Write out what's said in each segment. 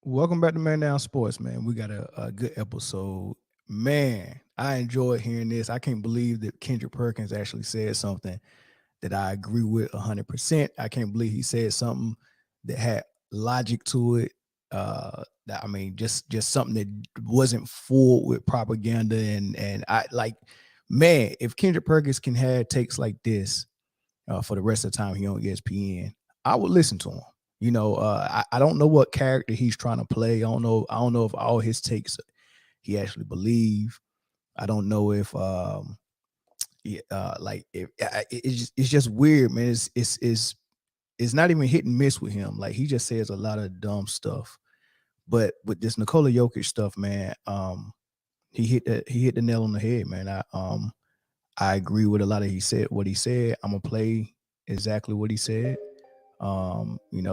Welcome back to Man Down Sports, man. We got a good episode. Man, I enjoyed hearing this. I can't believe that Kendrick Perkins actually said something that I agree with 100%. I can't believe he said something that had logic to it. That I mean, just something that wasn't full with propaganda and I like, man, if Kendrick Perkins can have takes like this for the rest of the time he on ESPN, I would listen to him. I don't know what character he's trying to play. I don't know if all his takes he actually believe. I don't know if like if it's just weird, man. It's not even hit and miss with him. Like he just says a lot of dumb stuff. But with this Nikola Jokic stuff, man, he hit the nail on the head, man. I agree with a lot of what he said. I'm gonna play exactly what he said.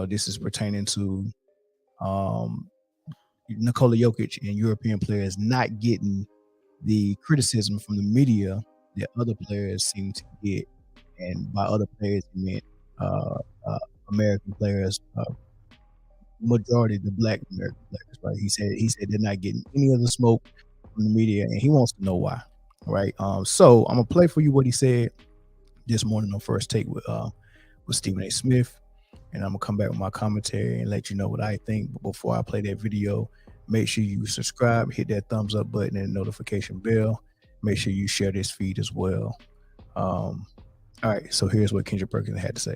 This is pertaining to um Nikola Jokic and European players not getting the criticism from the media that other players seem to get. And by other players, he meant uh, uh, American players, majority of the Black American players. Right? He said they're not getting any of the smoke from the media, and he wants to know why. Right. So I'm gonna play for you what he said this morning on First Take with Stephen A. Smith, and I'm gonna come back with my commentary and let you know what I think. But before I play that video, make sure you subscribe, hit that thumbs up button and notification bell. Make sure you share this feed as well. All right, so here's what Kendrick Perkins had to say.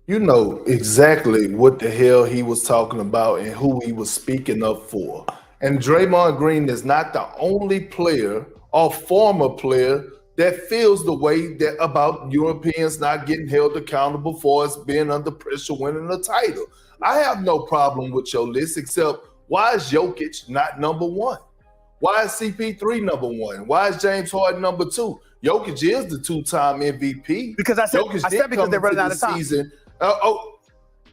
You know exactly what the hell he was talking about and who he was speaking up for. And Draymond Green is not the only player or former player that feels the way that about Europeans not getting held accountable for us being under pressure winning a title. I have no problem with your list, except why is Jokic not number one? Why is CP3 number one? Why is James Harden number two? Jokic is the two-time MVP. Because I said because they're running out of time.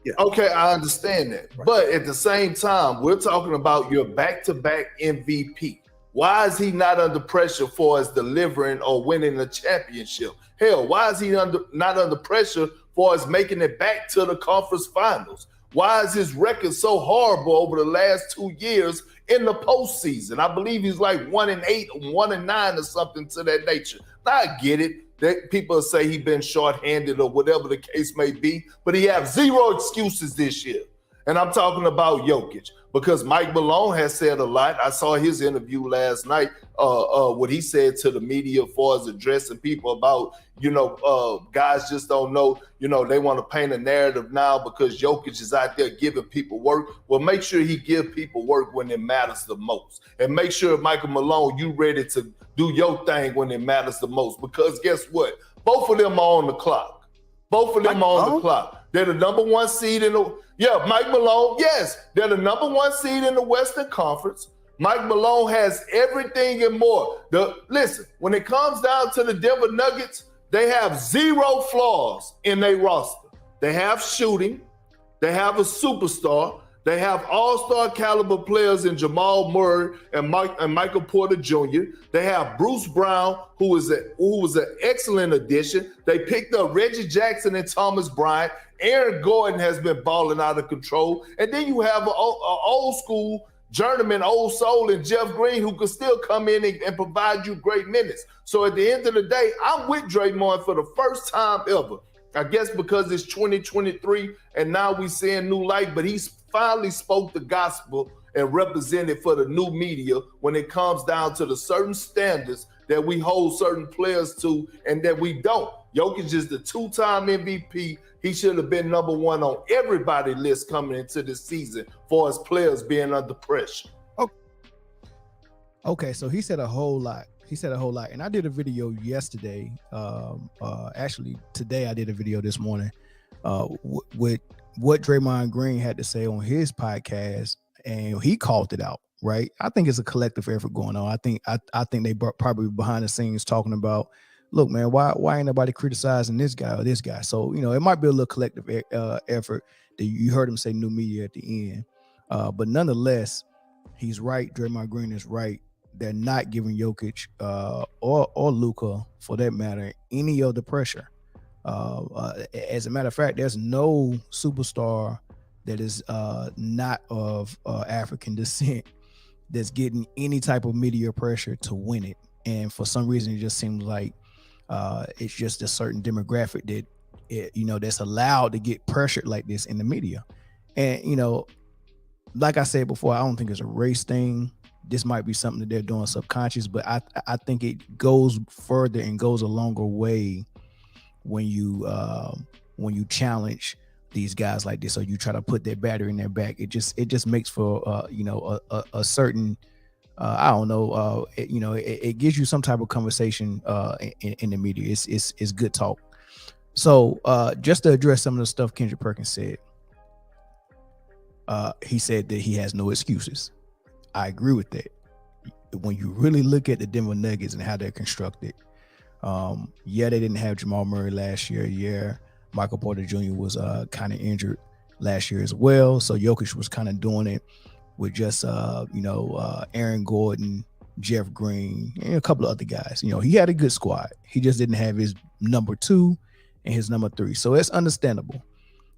Yeah. Okay, I understand that. Right. But at the same time, we're talking about your back-to-back MVP. Why is he not under pressure for us delivering or winning the championship? Hell, why is he not under pressure for us making it back to the conference finals? Why is his record so horrible over the last 2 years in the postseason? I believe he's like 1-8, 1-9 or something to that nature. Now, I get it. That people say he's been shorthanded or whatever the case may be, but he have zero excuses this year. And I'm talking about Jokic because Mike Malone has said a lot. I saw his interview last night, what he said to the media as far as addressing people about, guys just don't know, they want to paint a narrative now because Jokic is out there giving people work. Well, make sure he give people work when it matters the most. And make sure, Michael Malone, you ready to do your thing when it matters the most. Because guess what? Both of them are on the clock. The clock. They're the number one seed in the Mike Malone, yes. They're the number one seed in the Western Conference. Mike Malone has everything and more. Listen, when it comes down to the Denver Nuggets, they have zero flaws in their roster. They have shooting. They have a superstar. They have all-star caliber players in Jamal Murray and Michael Porter Jr. They have Bruce Brown, who was an excellent addition. They picked up Reggie Jackson and Thomas Bryant. Aaron Gordon has been balling out of control. And then you have an old school journeyman, old soul, and Jeff Green, who could still come in and provide you great minutes. So at the end of the day, I'm with Draymond for the first time ever. I guess because it's 2023 and now we seeing new light, but he's finally spoke the gospel and represented for the new media when it comes down to the certain standards that we hold certain players to and that we don't. Jokic is the two-time MVP. He should have been number one on everybody's list coming into this season for his players being under pressure. Okay, so he said a whole lot. And I did a video yesterday. Actually, today I did a video this morning with what Draymond Green had to say on his podcast, and he called it out. Right? I think it's a collective effort going on. I think they probably behind the scenes talking about, look, man, why ain't nobody criticizing this guy or this guy? So it might be a little collective effort. That you heard him say new media at the end, but nonetheless, he's right. Draymond Green is right. They're not giving Jokic or Luka, for that matter, any of the pressure. As a matter of fact, there's no superstar that is not of African descent that's getting any type of media pressure to win it. And for some reason, it just seems like it's just a certain demographic that that's allowed to get pressured like this in the media. And like I said before, I don't think it's a race thing. This might be something that they're doing subconscious, but I think it goes further and goes a longer way when you challenge these guys like this, or you try to put that battery in their back. It just makes for a certain I don't know, it gives you some type of conversation in the media. It's good talk. So just to address some of the stuff Kendrick Perkins said, he said that he has no excuses. I agree with that. When you really look at the Denver Nuggets and how they're constructed, they didn't have Jamal Murray last year. Yeah, Michael Porter Jr. was kind of injured last year as well. So Jokic was kind of doing it with just Aaron Gordon, Jeff Green, and a couple of other guys. He had a good squad. He just didn't have his number 2 and his number 3. So it's understandable,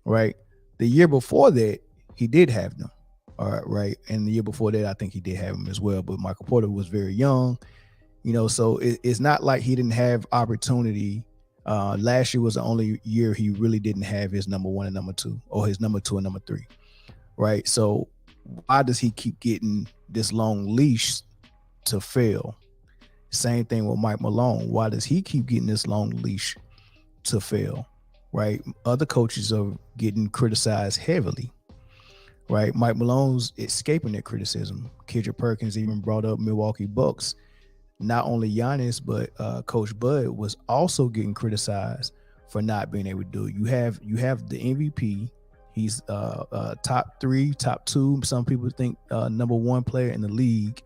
right? The year before that, he did have them. All right. And the year before that, I think he did have him as well. But Michael Porter was very young, so it's not like he didn't have opportunity. Last year was the only year he really didn't have his number 1 and number 2, or his number 2 and number 3. Right. So why does he keep getting this long leash to fail? Same thing with Mike Malone. Why does he keep getting this long leash to fail? Right. Other coaches are getting criticized heavily. Right. Mike Malone's escaping that criticism. Kendrick Perkins even brought up Milwaukee Bucks. Not only Giannis, but Coach Bud was also getting criticized for not being able to do it. You have the MVP. He's top 3, top 2. Some people think number 1 player in the league.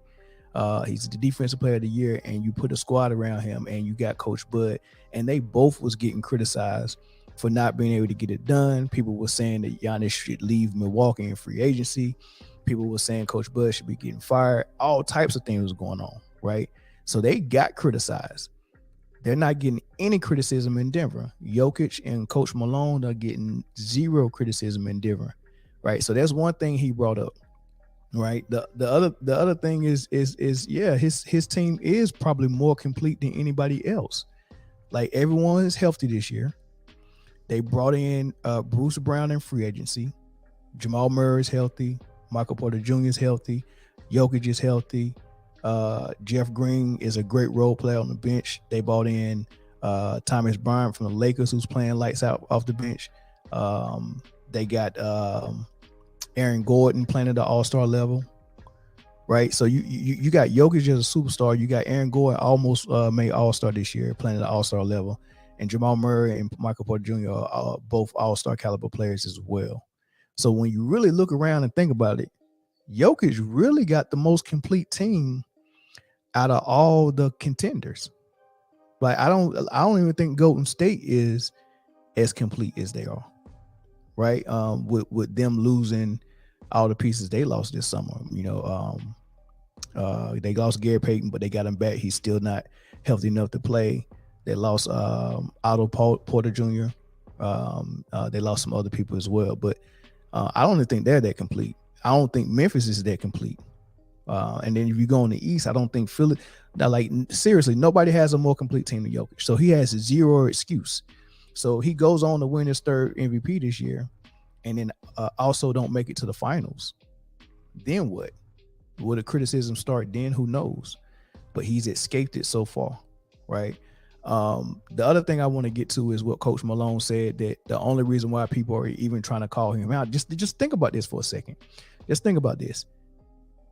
He's the defensive player of the year, and you put a squad around him, and you got Coach Bud, and they both was getting criticized for not being able to get it done. People were saying that Giannis should leave Milwaukee in free agency. People were saying Coach Bud should be getting fired. All types of things was going on, right? So they got criticized. They're not getting any criticism in Denver. Jokic and Coach Malone are getting zero criticism in Denver, right? So that's one thing he brought up, right? The other thing is his team is probably more complete than anybody else. Like, everyone is healthy this year. They brought in Bruce Brown in free agency. Jamal Murray is healthy. Michael Porter Jr. is healthy. Jokic is healthy. Jeff Green is a great role player on the bench. They brought in Thomas Bryant from the Lakers, who's playing lights out off the bench. They got Aaron Gordon playing at the all-star level, right? So you got Jokic as a superstar. You got Aaron Gordon almost made all-star this year, playing at the all-star level. And Jamal Murray and Michael Porter Jr. are both all-star caliber players as well. So when you really look around and think about it, Jokic really got the most complete team out of all the contenders. Like, I don't even think Golden State is as complete as they are, right? With them losing all the pieces they lost this summer. They lost Gary Payton, but they got him back. He's still not healthy enough to play. They lost Otto Porter Jr. They lost some other people as well, but I don't even think they're that complete. I don't think Memphis is that complete. And then if you go on the East, I don't think Philly. Like, seriously, nobody has a more complete team than Jokic. So he has zero excuse. So he goes on to win his 3rd MVP this year, and then also don't make it to the finals. Then what? Will the criticism start then? Who knows? But he's escaped it so far, right? The other thing I want to get to is what Coach Malone said, that the only reason why people are even trying to call him out, just think about this for a second. Just think about this.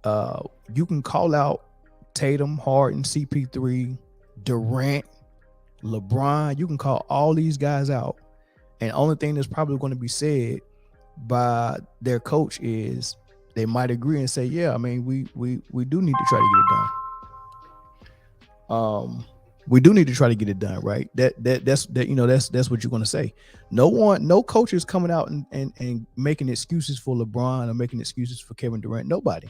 You can call out Tatum, Harden, CP3, Durant, LeBron. You can call all these guys out, and the only thing that's probably going to be said by their coach is they might agree and say, yeah, I mean, we do need to try to get it done. We do need to try to get it done, right? That's what you're going to say. No coach is coming out and making excuses for LeBron or making excuses for Kevin Durant. Nobody,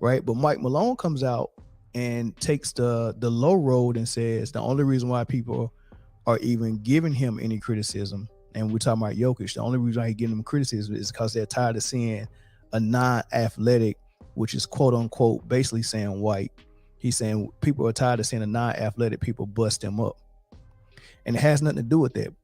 right? But Mike Malone comes out and takes the low road and says the only reason why people are even giving him any criticism and we're talking about Jokic, the only reason why he's getting them criticism is because they're tired of seeing a non-athletic, which is quote unquote basically saying white. He's saying people are tired of seeing a non-athletic people bust him up. And it has nothing to do with that,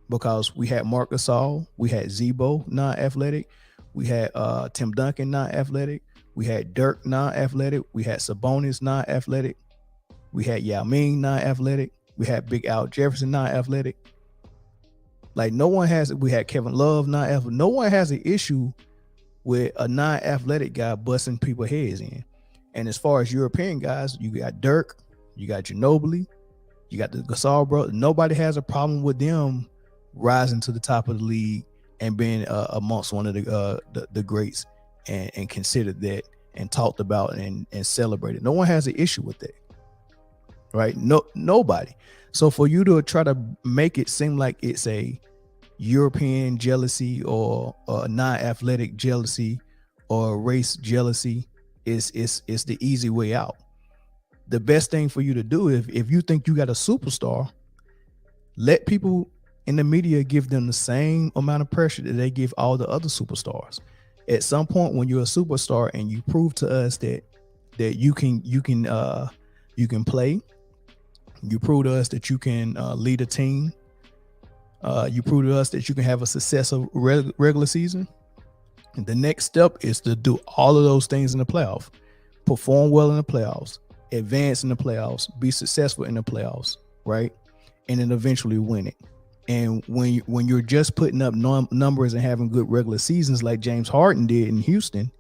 because we had Marc Gasol, we had Zebo non-athletic, we had Tim Duncan non-athletic, we had Dirk non-athletic, we had Sabonis non-athletic, we had Yao Ming non-athletic, we had Big Al Jefferson non-athletic. Like no one has, we had Kevin Love non-athletic. No one has an issue with a non-athletic guy busting people's heads in. And as far as European guys, you got Dirk, you got Ginobili, you got the Gasol bro. Nobody has a problem with them rising to the top of the league and being amongst one of the greats and considered that and talked about and celebrated. No one has an issue with that, right? Nobody. So for you to try to make it seem like it's a European jealousy or a non-athletic jealousy or race jealousy is the easy way out. The best thing for you to do, if you think you got a superstar, let people in the media give them the same amount of pressure that they give all the other superstars. At some point, when you're a superstar and you prove to us that you can play, you prove to us that you can lead a team, you prove to us that you can have a successful regular season. And the next step is to do all of those things in the playoff, perform well in the playoffs, advance in the playoffs, be successful in the playoffs, right? And then eventually win it. And when you're just putting up numbers and having good regular seasons like James Harden did in Houston,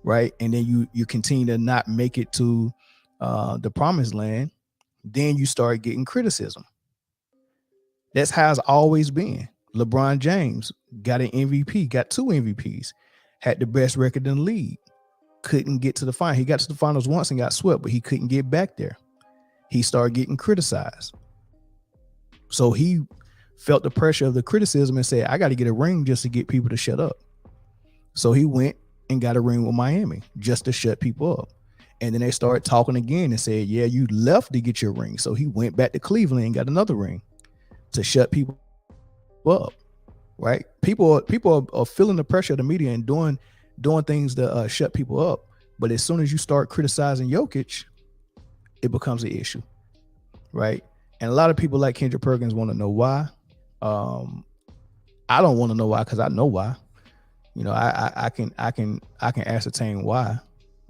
right? And then you continue to not make it to the promised land, then you start getting criticism. That's how it's always been. LeBron James got an MVP, got 2 MVPs, had the best record in the league, couldn't get to the final. He got to the finals once and got swept, but he couldn't get back there. He started getting criticized. So he felt the pressure of the criticism and said, I got to get a ring just to get people to shut up. So he went and got a ring with Miami just to shut people up. And then they started talking again and said, yeah, you left to get your ring. So he went back to Cleveland and got another ring to shut people up, right? People are feeling the pressure of the media and doing things to shut people up. But as soon as you start criticizing Jokic, it becomes an issue, right? And a lot of people like Kendrick Perkins want to know why. I don't want to know why, because I know why. You know, I can ascertain why.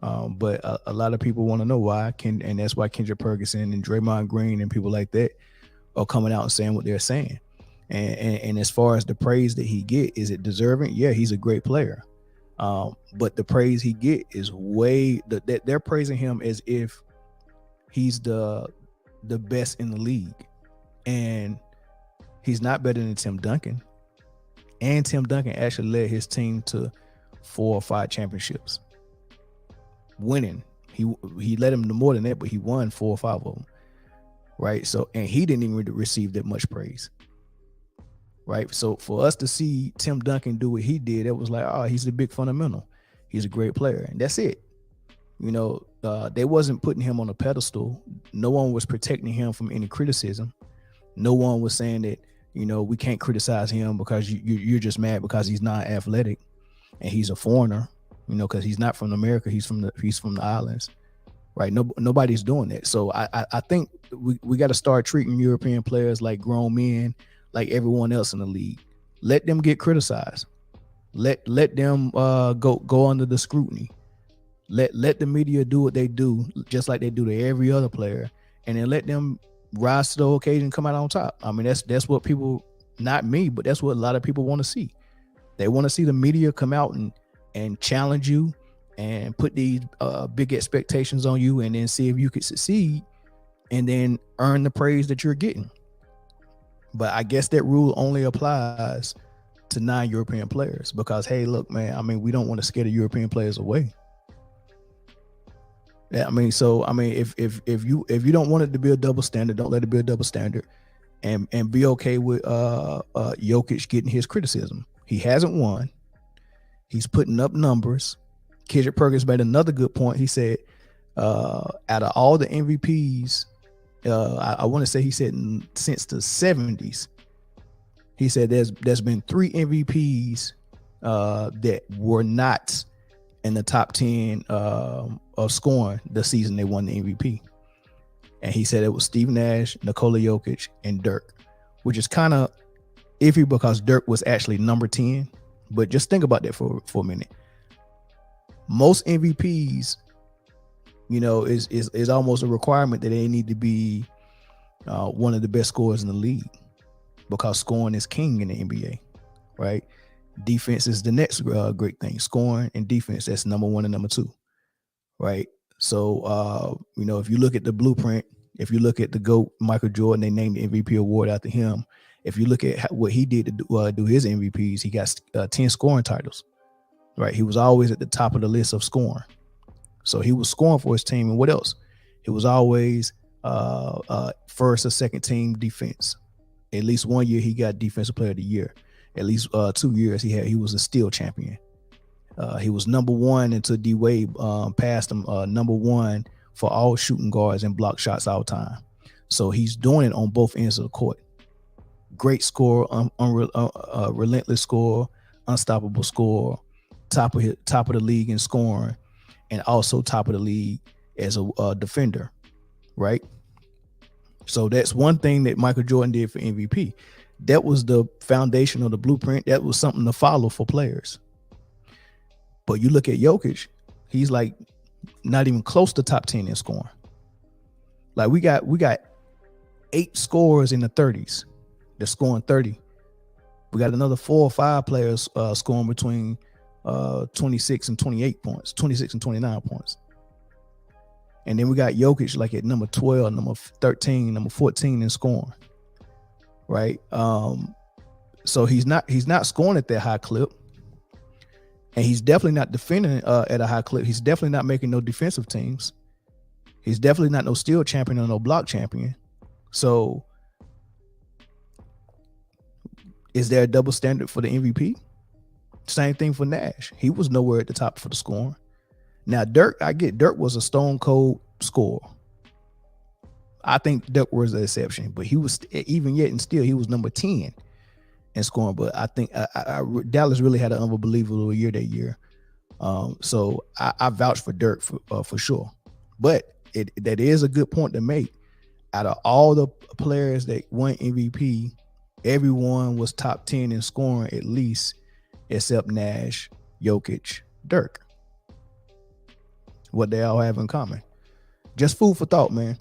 But a lot of people want to know why, and that's why Kendrick Perkins and Draymond Green and people like that are coming out and saying what they're saying. And as far as the praise that he get, is it deserving? Yeah, he's a great player. But the praise he get is that they're praising him as if he's the best in the league, and he's not better than Tim Duncan. And Tim Duncan actually led his team to 4 or 5 championships, winning. He led him to more than that, but he won 4 or 5 of them, right? So, and he didn't even receive that much praise, right? So for us to see Tim Duncan do what he did, it was like, oh, he's a big fundamental. He's a great player, and that's it. You know, they wasn't putting him on a pedestal. No one was protecting him from any criticism. No one was saying that, you know, we can't criticize him because you're just mad because he's not athletic and he's a foreigner, you know, because he's not from America. He's from the islands, right? Nobody's doing that. So I think we got to start treating European players like grown men, like everyone else in the league. Let them get criticized. Let them go under the scrutiny. Let the media do what they do, just like they do to every other player, and then let them rise to the occasion and come out on top. I mean, that's what people, not me, but that's what a lot of people want to see. They want to see the media come out and challenge you and put these big expectations on you, and then see if you could succeed and then earn the praise that you're getting. But I guess that rule only applies to non-European players because, hey, look, man, I mean, we don't want to scare the European players away. Yeah, I mean, so I mean, if you don't want it to be a double standard, don't let it be a double standard, and be okay with Jokic getting his criticism. He hasn't won. He's putting up numbers. Kendrick Perkins made another good point. He said, out of all the MVPs, I want to say he said since the 70s, He said there's been 3 MVPs that were not in the top 10 of scoring the season they won the MVP. And he said it was Steve Nash, Nikola Jokic, and Dirk, which is kind of iffy because Dirk was actually number 10. But just think about that for a minute. Most MVPs, is almost a requirement that they need to be one of the best scorers in the league, because scoring is king in the NBA, right? Defense is the next great thing. Scoring and defense, that's number 1 and number 2, right? So, if you look at the blueprint, if you look at the GOAT, Michael Jordan, they named the MVP award after him. If you look at what he did to do his MVPs, he got 10 scoring titles, right? He was always at the top of the list of scoring. So he was scoring for his team. And what else? It was always first or second team defense. At least one year he got defensive player of the year. At least 2 years he was a steal champion. He was number 1 until D Wade passed him number 1 for all shooting guards and block shots all time. So he's doing it on both ends of the court. Great scorer, relentless scorer, unstoppable scorer, top of the league in scoring, and also top of the league as a defender, right? So that's one thing that Michael Jordan did for MVP. That was the foundation of the blueprint. That was something to follow for players. But you look at Jokic, he's like not even close to top 10 in scoring. Like we got 8 scorers in the 30s. They're scoring 30. We got another 4 or 5 players scoring between 26 and 28 points, 26 and 29 points. And then we got Jokic like at number 12, number 13, number 14 in scoring. Right. So he's not scoring at that high clip. And he's definitely not defending at a high clip. He's definitely not making no defensive teams. He's definitely not no steal champion or no block champion. So is there a double standard for the MVP? Same thing for Nash. He was nowhere at the top for the scoring. Now, Dirk was a stone cold scorer. I think Dirk was the exception, but he was even yet and still he was number 10 in scoring. But I think Dallas really had an unbelievable year that year. So I vouch for Dirk for sure. But that is a good point to make. Out of all the players that won MVP, everyone was top 10 in scoring at least, except Nash, Jokic, Dirk. What they all have in common. Just food for thought, man.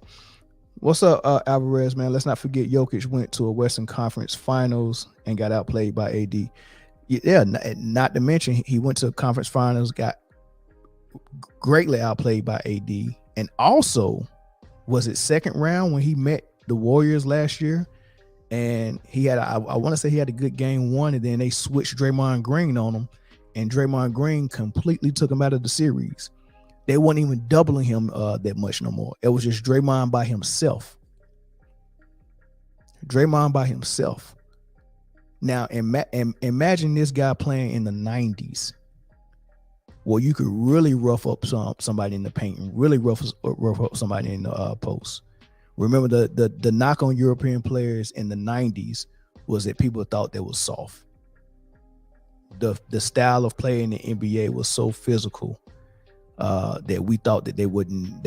What's up, Alvarez, man? Let's not forget Jokic went to a Western Conference Finals and got outplayed by AD. Yeah, not to mention he went to a conference finals, got greatly outplayed by AD, and also was it second round when he met the Warriors last year, and he had I want to say he had a good game 1, and then they switched Draymond Green on him, and Draymond Green completely took him out of the series. They weren't even doubling him that much no more. It was just Draymond by himself. Draymond by himself. Now, imagine this guy playing in the 90s, where you could really rough up somebody in the paint and really rough up somebody in the post. Remember, the knock on European players in the 90s was that people thought they was soft. The style of play in the NBA was so physical that we thought that they wouldn't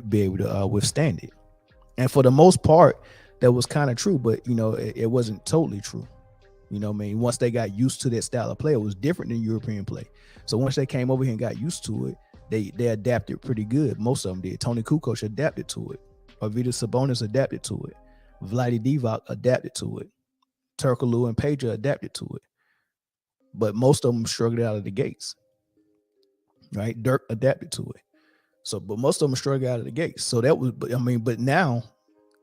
be able to withstand it. And for the most part, that was kind of true, but it wasn't totally true. You know what I mean? Once they got used to that style of play, it was different than European play. So once they came over here and got used to it, they adapted pretty good. Most of them did. Tony Kukoc adapted to it. Arvydas Sabonis adapted to it. Vlade Divac adapted to it. Turkoglu and Pedro adapted to it. But most of them struggled out of the gates. Right? Dirk adapted to it. So, but most of them struggled out of the gates. So that was, but now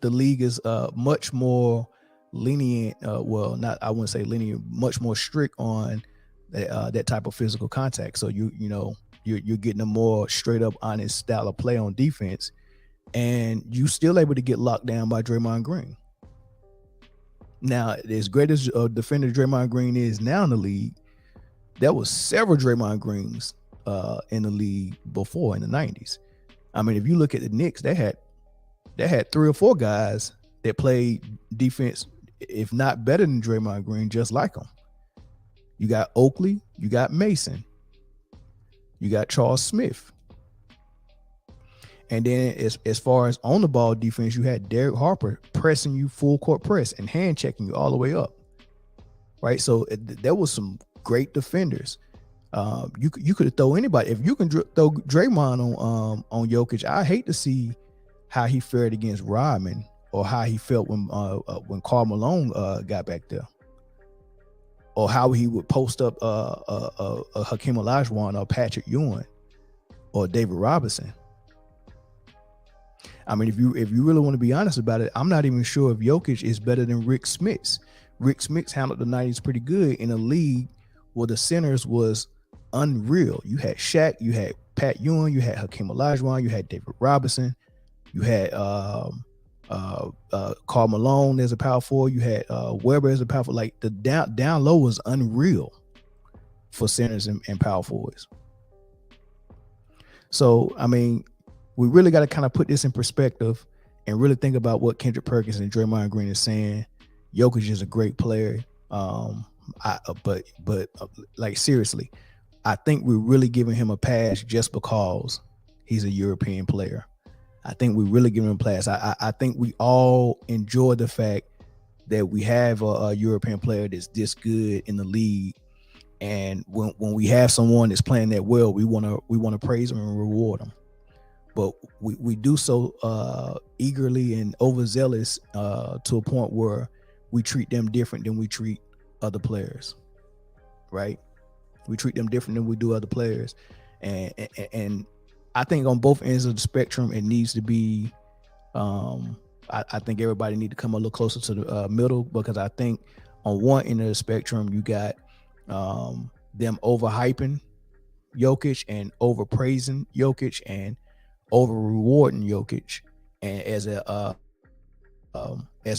the league is much more lenient. I wouldn't say lenient, much more strict on that type of physical contact. So you're getting a more straight up honest style of play on defense, and you still able to get locked down by Draymond Green. Now, as great as a defender Draymond Green is now in the league, there was several Draymond Greens in the league before in the 90s. I mean, if you look at the Knicks, they had 3 or 4 guys that played defense if not better than Draymond Green, just like him. You got Oakley, you got Mason, you got Charles Smith. And then as far as on the ball defense, you had Derek Harper pressing you full court press and hand checking you all the way up. Right. So there was some great defenders. You could throw anybody. If you can throw Draymond on Jokic, I hate to see how he fared against Rodman or how he felt when Karl Malone got back there, or how he would post up Hakeem Olajuwon or Patrick Ewing or David Robinson. I mean, if you really want to be honest about it, I'm not even sure if Jokic is better than Rick Smits. Rick Smits handled the 90s pretty good in a league where the centers was unreal. You had Shaq, you had Pat Ewing, you had Hakeem Olajuwon, you had David Robinson, you had Karl Malone as a power forward, you had Webber as a power forward. Like the down low was unreal for centers and power forwards. So, I mean, we really got to kind of put this in perspective and really think about what Kendrick Perkins and Draymond Green is saying. Jokic is a great player. But like seriously, I think we're really giving him a pass just because he's a European player. I think we really give him a pass. I think we all enjoy the fact that we have a European player that's this good in the league. And when we have someone that's playing that well, we want to praise them and reward them. But we do so eagerly and overzealous to a point where we treat them different than we treat other players, right? We treat them different than we do other players. And I think on both ends of the spectrum, it needs to be, I think everybody need to come a little closer to the middle, because I think on one end of the spectrum, you got them overhyping Jokic and overpraising Jokic and over rewarding Jokic, and as a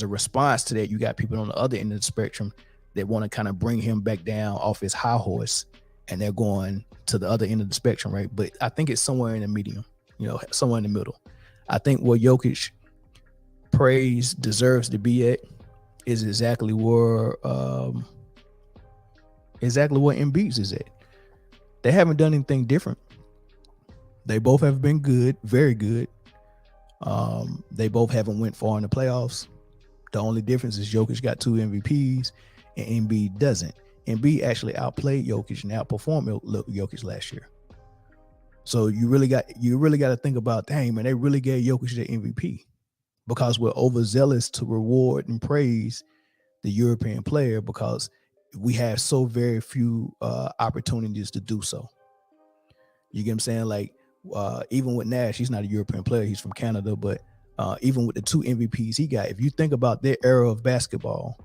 response to that, you got people on the other end of the spectrum that want to kind of bring him back down off his high horse, and they're going to the other end of the spectrum, right? But I think it's somewhere in the medium, somewhere in the middle. I think where Jokic praise deserves to be at is exactly where Embiid's is at. They haven't done anything different. They both have been good, very good. They both haven't went far in the playoffs. The only difference is Jokic got 2 MVPs and Embiid doesn't. Embiid actually outplayed Jokic and outperformed Jokic last year. So you really got to think about, dang, man, they really gave Jokic the MVP because we're overzealous to reward and praise the European player because we have so very few opportunities to do so. You get what I'm saying? Like, even with Nash, he's not a European player. He's from Canada. But even with the 2 MVPs he got, if you think about their era of basketball,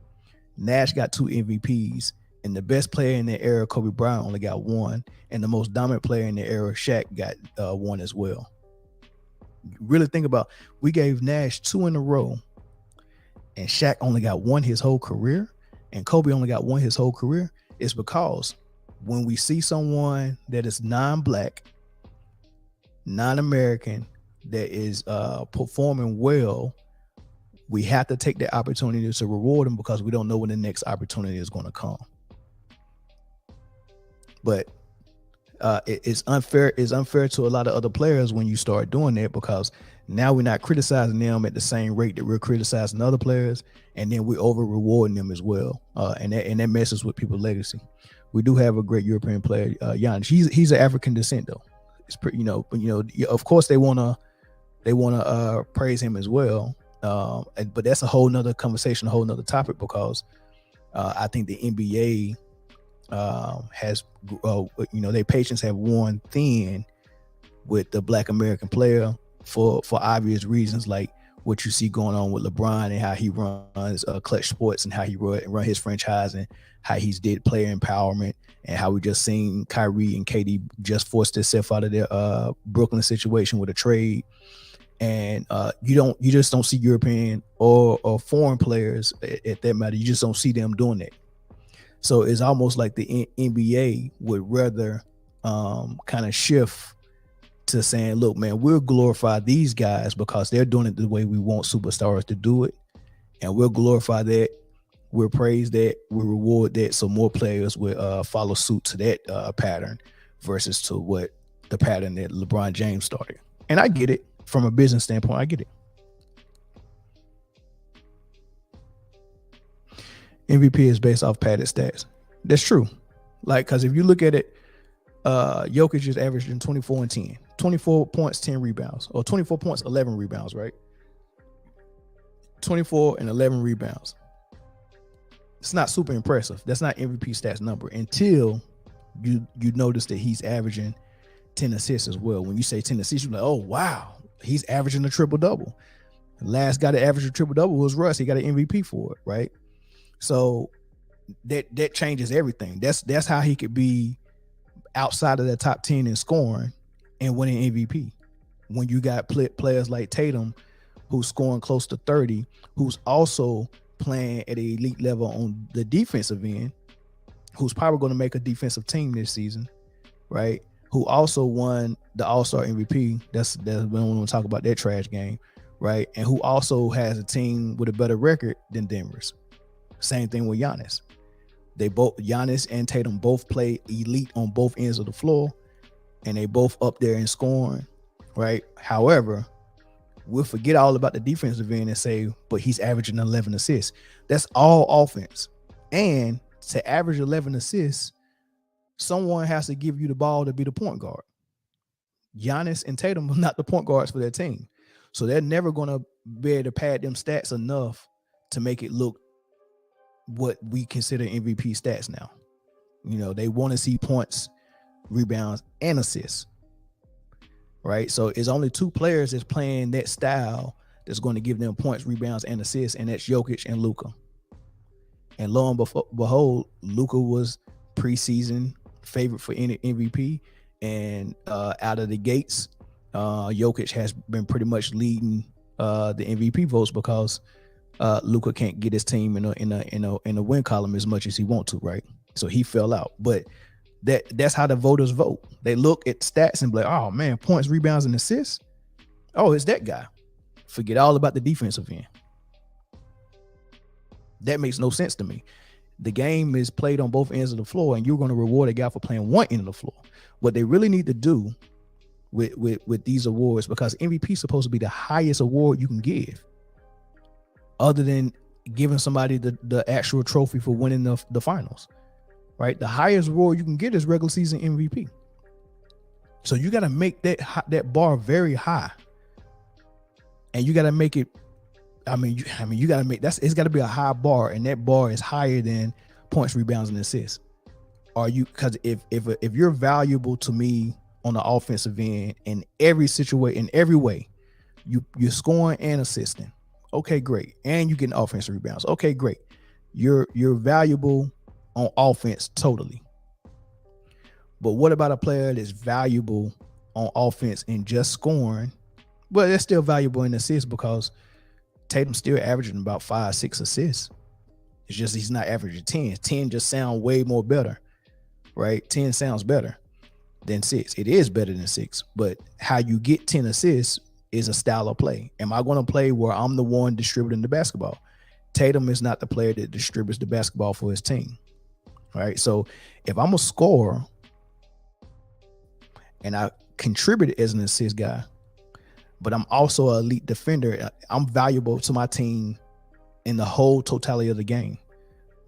Nash got 2 MVPs. And the best player in their era, Kobe Bryant, only got 1. And the most dominant player in their era, Shaq, got 1 as well. You really think about, we gave Nash 2 in a row. And Shaq only got 1 his whole career. And Kobe only got 1 his whole career. It's because when we see someone that is non-black, non-American, that is performing well, we have to take the opportunity to reward them because we don't know when the next opportunity is going to come. But it's unfair to a lot of other players when you start doing that, because now we're not criticizing them at the same rate that we're criticizing other players, and then we're over rewarding them as well. And that messes with people's legacy. We do have a great European player, Giannis. He's of African descent though. It's pretty, of course they wanna praise him as well. But that's a whole nother conversation, a whole nother topic, because I think the NBA has, their patience have worn thin with the Black American player for obvious reasons, like what you see going on with LeBron and how he runs Clutch Sports and how he run his franchise and how he's did player empowerment, and how we just seen Kyrie and KD just forced themselves out of their Brooklyn situation with a trade. And you just don't see European or foreign players at that matter. You just don't see them doing that. So it's almost like the NBA would rather kind of shift to saying, look, man, we'll glorify these guys because they're doing it the way we want superstars to do it. And we'll glorify that we'll praise that, we'll reward that, so more players will follow suit to that pattern versus to what the pattern that LeBron James started. And I get it from a business standpoint. I get it. MVP is based off padded stats. That's true. Like, because if you look at it, Jokic is averaging 24 and 10. 24 points, 10 rebounds. Or 24 points, 11 rebounds, right? 24 and 11 rebounds. It's not super impressive. That's not MVP stats number until you notice that he's averaging 10 assists as well. When you say 10 assists, you're like, oh, wow, he's averaging a triple-double. The last guy to average a triple-double was Russ. He got an MVP for it, right? So that changes everything. That's how he could be outside of the top 10 in scoring and winning MVP. When you got players like Tatum, who's scoring close to 30, who's also playing at an elite level on the defensive end, who's probably going to make a defensive team this season, right? Who also won the All-Star MVP. That's we don't want to talk about that trash game, right? And who also has a team with a better record than Denver's. Same thing with Giannis. Giannis and Tatum both play elite on both ends of the floor, and they both up there in scoring, right? However, we'll forget all about the defensive end and say, but he's averaging 11 assists. That's all offense. And to average 11 assists, someone has to give you the ball to be the point guard. Giannis and Tatum are not the point guards for their team. So they're never going to be able to pad them stats enough to make it look what we consider MVP stats now. You know, they want to see points, rebounds, and assists. Right? So it's only two players that's playing that style that's going to give them points, rebounds, and assists, and that's Jokic and Luka. And lo and behold, Luka was preseason favorite for MVP, and out of the gates, Jokic has been pretty much leading the MVP votes because Luka can't get his team in a win column as much as he want to, right? So he fell out. But that's how the voters vote. They look at stats and be like, oh man, points, rebounds, and assists. Oh, it's that guy. Forget all about the defensive end. That makes no sense to me. The game is played on both ends of the floor, and you're going to reward a guy for playing one end of the floor. What they really need to do with these awards, because MVP is supposed to be the highest award you can give, other than giving somebody the actual trophy for winning the finals, right? The highest award you can get is regular season MVP. So you got to make that bar very high, and you got to make it. I mean, you got to make it's got to be a high bar, and that bar is higher than points, rebounds, and assists. Because if you're valuable to me on the offensive end in every situation, in every way, you're scoring and assisting. Okay, great. And you getting offensive rebounds. Okay, great. You're valuable on offense totally. But what about a player that's valuable on offense and just scoring? Well, they're still valuable in assists because Tatum's still averaging about 5-6 assists. It's just he's not averaging 10. 10 just sound way more better, right? 10 sounds better than 6. It is better than 6, but how you get 10 assists is a style of play. Am I going to play where I'm the one distributing the basketball? Tatum is not the player that distributes the basketball for his team, right? So if I'm a scorer and I contribute as an assist guy, but I'm also an elite defender, I'm valuable to my team in the whole totality of the game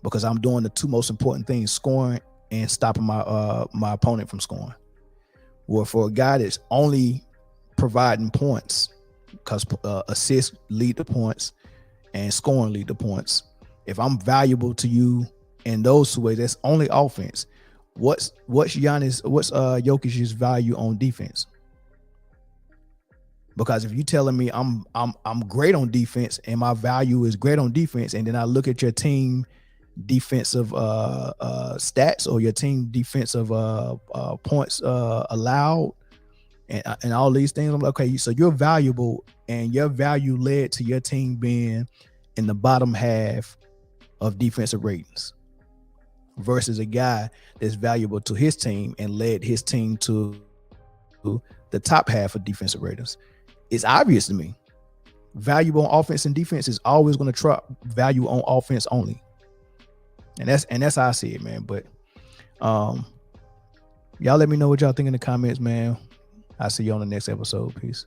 because I'm doing the two most important things, scoring and stopping my opponent from scoring. Well, for a guy that's only providing points, because assists lead to points and scoring lead to points, if I'm valuable to you in those two ways, that's only offense. What's Jokic's value on defense? Because if you're telling me I'm great on defense and my value is great on defense, and then I look at your team defensive stats or your team defensive points allowed and all these things, I'm like, okay, so you're valuable, and your value led to your team being in the bottom half of defensive ratings versus a guy that's valuable to his team and led his team to the top half of defensive ratings. It's obvious to me. Value on offense and defense is always going to trump value on offense only. And that's how I see it, man. But y'all let me know what y'all think in the comments, man. I'll see you on the next episode. Peace.